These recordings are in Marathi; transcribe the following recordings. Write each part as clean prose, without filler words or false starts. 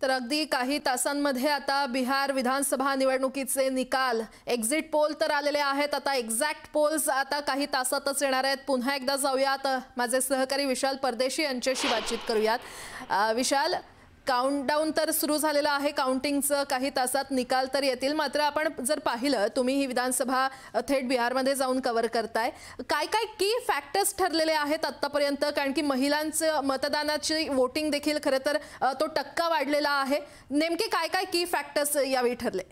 तर अगदी काही तासांमध्ये आता बिहार विधानसभा निवडणुकीचे निकाल एक्झिट पोल तर आलेले आहेत। आता एक्झॅक्ट पोल्स आता काही तासातच येणार आहेत। पुन्हा एकदा जाऊयात माझे सहकारी विशाल परदेशी यांच्याशी बातचीत करूयात। विशाल, काउंटडाऊन तर सुरू झालेला आहे, काउंटिंगचं काही तासात निकाल तर येतील। मात्र आपण जर पाहिलं, तुम्ही ही विधानसभा थेट बिहारमध्ये जाऊन कव्हर करताय, काय काय की फॅक्टर्स ठरलेले आहेत आतापर्यंत? कारण की महिलांचं मतदानाची वोटिंग देखील खरं तर तो टक्का वाढलेला आहे। नेमके काय काय की फॅक्टर्स यावेळी ठरले?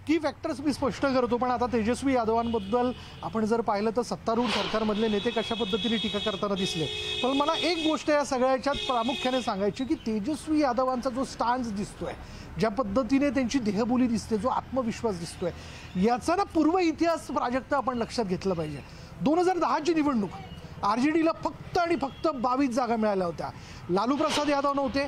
की फॅक्टर्स मी स्पष्ट करतो, पण आता तेजस्वी यादवांबद्दल आपण जर पाहिलं तर सत्तारूढ सरकारमधले नेते कशा पद्धतीने टीका करताना दिसले। पण मला एक गोष्ट या सगळ्याच्यात प्रामुख्याने सांगायची की तेजस्वी यादवांचा जो स्टान्स दिसतोय, ज्या पद्धतीने त्यांची देहबोली दिसते, जो आत्मविश्वास दिसतोय, याचा ना पूर्व इतिहास प्राजक्त आपण लक्षात घेतलं पाहिजे। 2010ची निवडणूक आरजेडीला फक्त आणि फक्त 22 जागा मिळाल्या होत्या। लालू प्रसाद यादव नव्हते,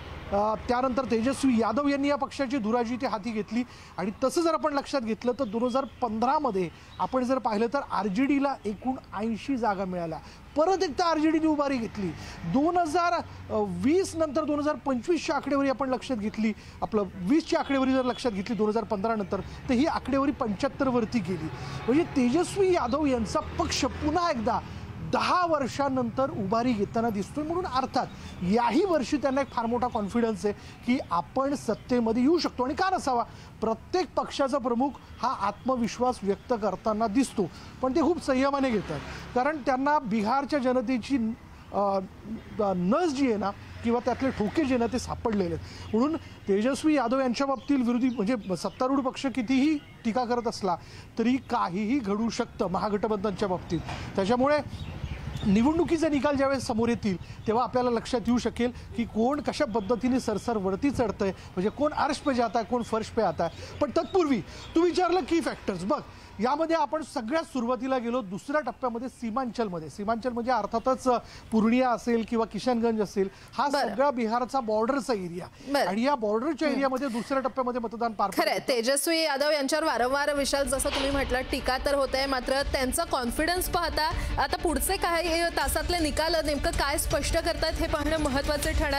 त्यानंतर तेजस्वी यादव यांनी या पक्षाची धुराजी ते हाती घेतली। आणि तसं जर आपण लक्षात घेतलं तर 2015 मध्ये आपण जर पाहिलं तर आरजेडीला एकूण 80 जागा मिळाल्या। परत एकदा आरजेडीने उभारी घेतली। 2020 नंतर 2025ची आकडेवारी आपण लक्षात घेतली, आपलं 20ची आकडेवारी जर लक्षात घेतली 2015 नंतर, तर ही आकडेवारी 75 वरती गेली। म्हणजे तेजस्वी यादव यांचा पक्ष पुन्हा एकदा 10 वर्षांनंतर उभारी घेताना दिसतोय। म्हणून अर्थात याही वर्षी त्यांना एक फार मोठा कॉन्फिडन्स आहे की आपण सत्तेमध्ये येऊ शकतो। आणि का नसावा, प्रत्येक पक्षाचा प्रमुख हा आत्मविश्वास व्यक्त करताना दिसतो, पण ते खूप संयमाने घेतात, कारण त्यांना बिहारच्या जनतेची नस जी आहे ना, किंवा त्यातले ठोके जे ना ते सापडलेले आहेत। म्हणून तेजस्वी यादव यांच्या बाबतीत विरोधी म्हणजे सत्तारूढ पक्ष कितीही टीका करत असला तरी काहीही घडू शकतं महागठबंधनच्या बाबतीत। त्याच्यामुळे निवडणुकीचे निकाल ज्यावेळेस समोर येतील तेव्हा आपल्याला लक्षात येऊ शकेल की कोण कशा पद्धतीने सरसर वरती चढतंय, म्हणजे कोण अर्श पे जाता है, कोण फर्श पे आता है। पण तत्पूर्वी तू विचारलं की फॅक्टर्स, बघ यामध्ये आपण सगळ्यात सुरुवातीला गेलो दुसऱ्या टप्प्यामध्ये सीमांचलमध्ये। सीमांचल म्हणजे अर्थातच पूर्णिया असेल किंवा किशनगंज असेल, हा सगळा बिहारचा बॉर्डरचा एरिया, आणि या बॉर्डरच्या एरियामध्ये दुसऱ्या टप्प्यामध्ये मतदान पार पडलं। खरं तेजस्वी यादव यांच्यावर वारंवार विशाल जसं तुम्ही म्हटलं टीका तर होते, मात्र त्यांचा कॉन्फिडन्स पाहता आता पुढचे काही तासातले निकाल नेमकं काय स्पष्ट करतात हे पाहणं महत्त्वाचे ठरणार।